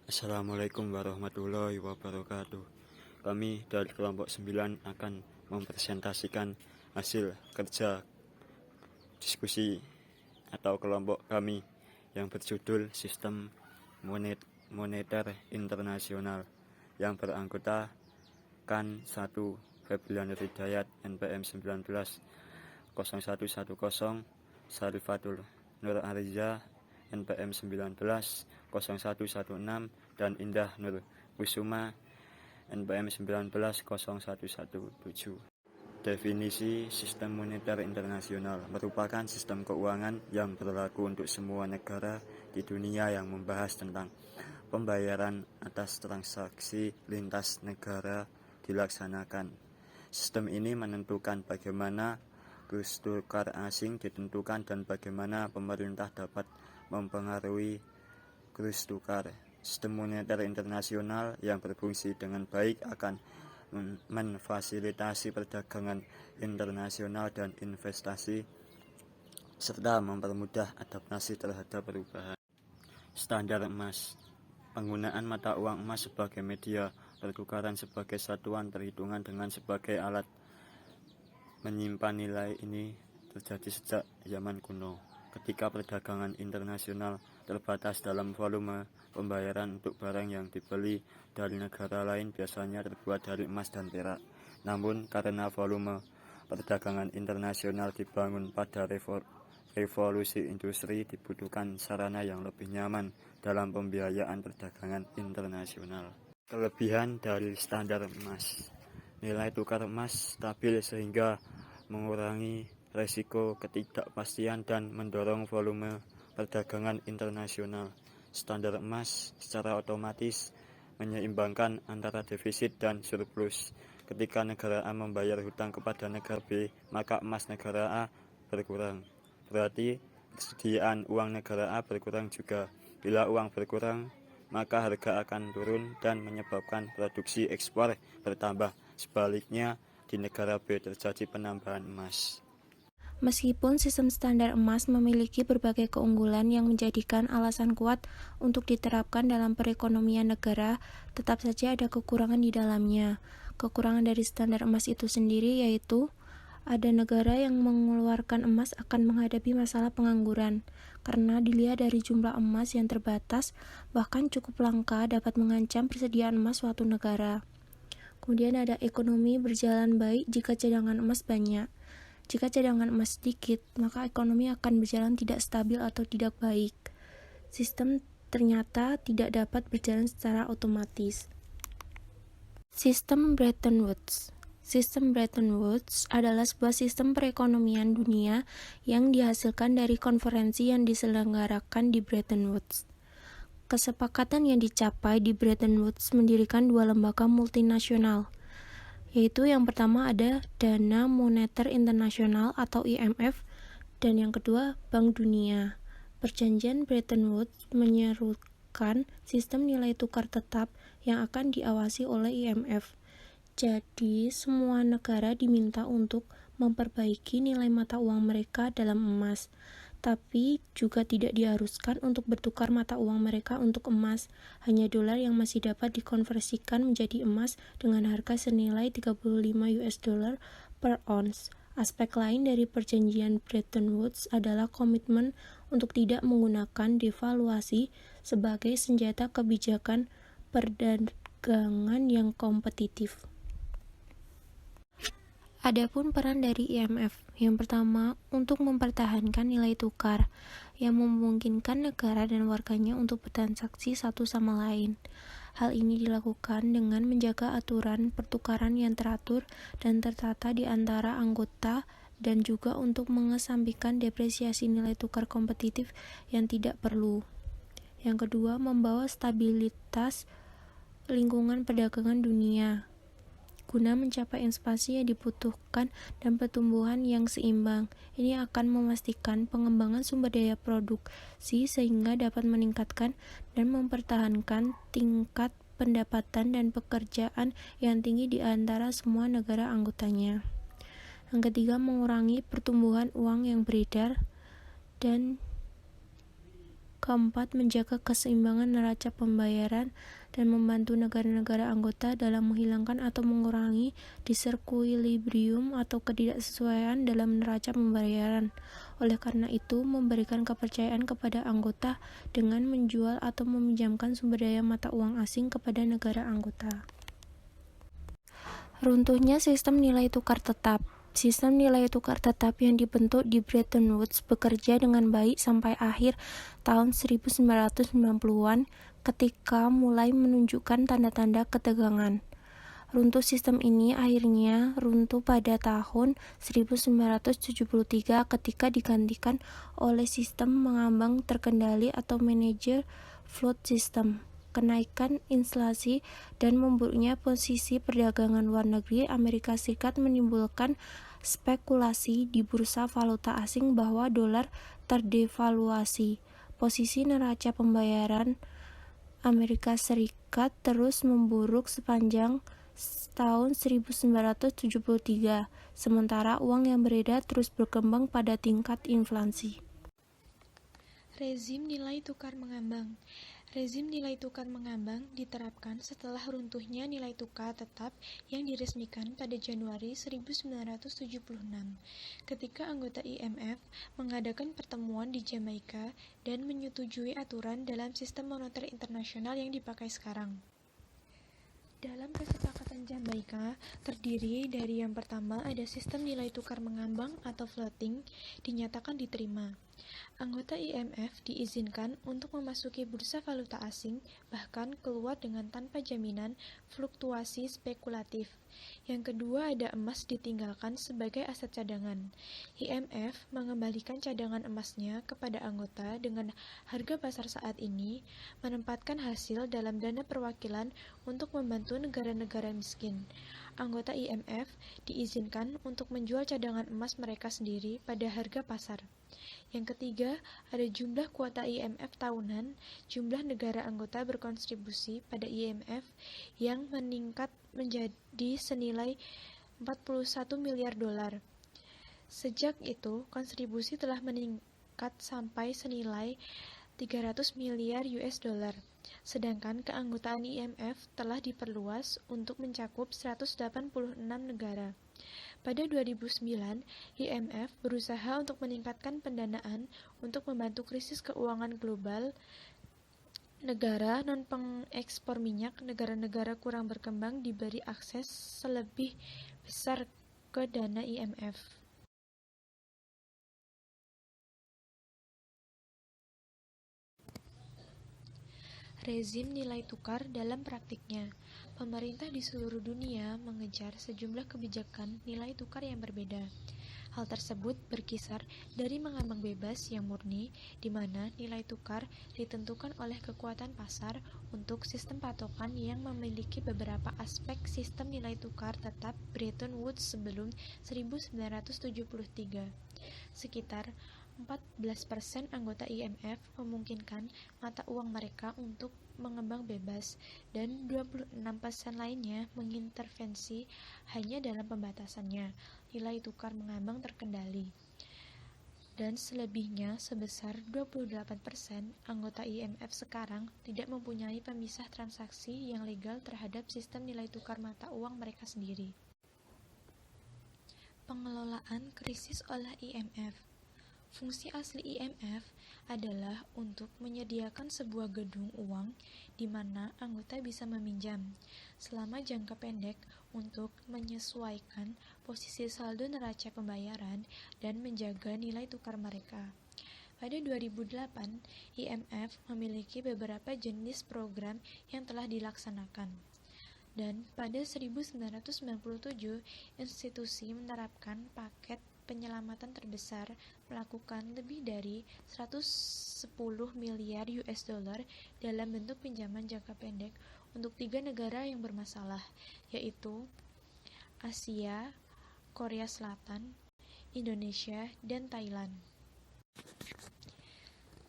Assalamualaikum warahmatullahi wabarakatuh. Kami dari kelompok 9 akan mempresentasikan hasil kerja diskusi atau kelompok kami yang berjudul Sistem Moneter Internasional yang beranggotakan 1. Febrian Hidayat NPM 19 0110, Syarifatul Nur Ariza NPM 19 0116, dan Indah Nur Kusuma NPM 19 0117. Definisi sistem moneter internasional merupakan sistem keuangan yang berlaku untuk semua negara di dunia yang membahas tentang pembayaran atas transaksi lintas negara dilaksanakan. Sistem ini menentukan bagaimana kurs tukar asing ditentukan dan bagaimana pemerintah dapat mempengaruhi kurs tukar. Sistem moneter internasional yang berfungsi dengan baik akan memfasilitasi perdagangan internasional dan investasi serta mempermudah adaptasi terhadap perubahan. Standar emas. Penggunaan mata uang emas sebagai media pertukaran sebagai satuan perhitungan dengan sebagai alat menyimpan nilai ini terjadi sejak zaman kuno, ketika perdagangan internasional terbatas dalam volume pembayaran untuk barang yang dibeli dari negara lain biasanya terbuat dari emas dan perak. Namun karena volume perdagangan internasional dibangun pada revolusi industri, dibutuhkan sarana yang lebih nyaman dalam pembiayaan perdagangan internasional. Kelebihan dari standar emas. Nilai tukar emas stabil sehingga mengurangi resiko ketidakpastian dan mendorong volume perdagangan internasional. Standar emas secara otomatis menyeimbangkan antara defisit dan surplus. Ketika negara A membayar hutang kepada negara B, maka emas negara A berkurang. Berarti persediaan uang negara A berkurang juga. Bila uang berkurang, maka harga akan turun dan menyebabkan produksi ekspor bertambah. Sebaliknya, di negara B terjadi penambahan emas. Meskipun sistem standar emas memiliki berbagai keunggulan yang menjadikan alasan kuat untuk diterapkan dalam perekonomian negara, tetap saja ada kekurangan di dalamnya. Kekurangan dari standar emas itu sendiri yaitu ada negara yang mengeluarkan emas akan menghadapi masalah pengangguran, karena dilihat dari jumlah emas yang terbatas, bahkan cukup langka dapat mengancam persediaan emas suatu negara. Kemudian ada ekonomi berjalan baik jika cadangan emas banyak. Jika cadangan emas sedikit, maka ekonomi akan berjalan tidak stabil atau tidak baik. Sistem ternyata tidak dapat berjalan secara otomatis. Sistem Bretton Woods. Sistem Bretton Woods adalah sebuah sistem perekonomian dunia yang dihasilkan dari konferensi yang diselenggarakan di Bretton Woods. Kesepakatan yang dicapai di Bretton Woods mendirikan dua lembaga multinasional, yaitu yang pertama ada Dana Moneter Internasional atau IMF, dan yang kedua Bank Dunia. Perjanjian Bretton Woods menyerukan sistem nilai tukar tetap yang akan diawasi oleh IMF. Jadi, semua negara diminta untuk memperbaiki nilai mata uang mereka dalam emas, tapi juga tidak diharuskan untuk bertukar mata uang mereka untuk emas, hanya dolar yang masih dapat dikonversikan menjadi emas dengan harga senilai 35 US dollar per ounce. Aspek lain dari perjanjian Bretton Woods adalah komitmen untuk tidak menggunakan devaluasi sebagai senjata kebijakan perdagangan yang kompetitif. Adapun peran dari IMF, yang pertama, untuk mempertahankan nilai tukar yang memungkinkan negara dan warganya untuk bertransaksi satu sama lain. Hal ini dilakukan dengan menjaga aturan pertukaran yang teratur dan tertata di antara anggota, dan juga untuk mengesampingkan depresiasi nilai tukar kompetitif yang tidak perlu. Yang kedua, membawa stabilitas lingkungan perdagangan dunia guna mencapai ekspansi yang dibutuhkan dan pertumbuhan yang seimbang. Ini akan memastikan pengembangan sumber daya produksi sehingga dapat meningkatkan dan mempertahankan tingkat pendapatan dan pekerjaan yang tinggi di antara semua negara anggotanya. Yang ketiga, mengurangi pertumbuhan uang yang beredar dan Keempat, menjaga keseimbangan neraca pembayaran dan membantu negara-negara anggota dalam menghilangkan atau mengurangi disequilibrium atau ketidaksesuaian dalam neraca pembayaran. Oleh karena itu, memberikan kepercayaan kepada anggota dengan menjual atau meminjamkan sumber daya mata uang asing kepada negara anggota. Runtuhnya sistem nilai tukar tetap. Sistem nilai tukar tetap yang dibentuk di Bretton Woods bekerja dengan baik sampai akhir tahun 1990-an ketika mulai menunjukkan tanda-tanda ketegangan. Runtuh sistem ini akhirnya runtuh pada tahun 1973 ketika digantikan oleh sistem mengambang terkendali atau manager float system. Kenaikan inflasi dan memburuknya posisi perdagangan luar negeri Amerika Serikat menimbulkan spekulasi di bursa valuta asing bahwa dolar terdevaluasi. Posisi neraca pembayaran Amerika Serikat terus memburuk sepanjang tahun 1973, sementara uang yang beredar terus berkembang pada tingkat inflasi. Rezim nilai tukar mengambang. Rezim nilai tukar mengambang diterapkan setelah runtuhnya nilai tukar tetap yang diresmikan pada Januari 1976, ketika anggota IMF mengadakan pertemuan di Jamaika dan menyetujui aturan dalam sistem moneter internasional yang dipakai sekarang. Dalam kesepakatan Jamaika, terdiri dari yang pertama ada sistem nilai tukar mengambang atau floating, dinyatakan diterima. Anggota IMF diizinkan untuk memasuki bursa valuta asing, bahkan keluar dengan tanpa jaminan fluktuasi spekulatif. Yang kedua ada emas ditinggalkan sebagai aset cadangan. IMF mengembalikan cadangan emasnya kepada anggota dengan harga pasar saat ini, menempatkan hasil dalam dana perwakilan untuk membantu negara-negara miskin. Anggota IMF diizinkan untuk menjual cadangan emas mereka sendiri pada harga pasar. Yang ketiga, ada jumlah kuota IMF tahunan, jumlah negara anggota berkontribusi pada IMF yang meningkat menjadi senilai 41 miliar dolar. Sejak itu, kontribusi telah meningkat sampai senilai 300 miliar US dollar. Sedangkan keanggotaan IMF telah diperluas untuk mencakup 186 negara. Pada 2009, IMF berusaha untuk meningkatkan pendanaan untuk membantu krisis keuangan global negara non-pengekspor minyak. Negara-negara kurang berkembang diberi akses selebih besar ke dana IMF. Rezim nilai tukar dalam praktiknya. Pemerintah di seluruh dunia mengejar sejumlah kebijakan nilai tukar yang berbeda. Hal tersebut berkisar dari mengambang bebas yang murni, di mana nilai tukar ditentukan oleh kekuatan pasar, untuk sistem patokan yang memiliki beberapa aspek sistem nilai tukar tetap Bretton Woods sebelum 1973. Sekitar 14% anggota IMF memungkinkan mata uang mereka untuk mengembang bebas, dan 26% lainnya mengintervensi hanya dalam pembatasannya. Nilai tukar mengambang terkendali. Dan selebihnya sebesar 28% anggota IMF sekarang tidak mempunyai pemisah transaksi yang legal terhadap sistem nilai tukar mata uang mereka sendiri. Pengelolaan krisis oleh IMF. Fungsi asli IMF adalah untuk menyediakan sebuah gedung uang di mana anggota bisa meminjam selama jangka pendek untuk menyesuaikan posisi saldo neraca pembayaran dan menjaga nilai tukar mereka. Pada 2008, IMF memiliki beberapa jenis program yang telah dilaksanakan. Dan pada 1997, institusi menerapkan paket penyelamatan terbesar, melakukan lebih dari 110 miliar US dollar dalam bentuk pinjaman jangka pendek untuk 3 negara yang bermasalah, yaitu Asia, Korea Selatan, Indonesia, dan Thailand.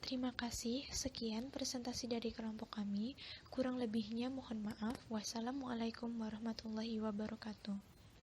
Terima kasih, sekian presentasi dari kelompok kami. Kurang lebihnya mohon maaf. Wassalamualaikum warahmatullahi wabarakatuh.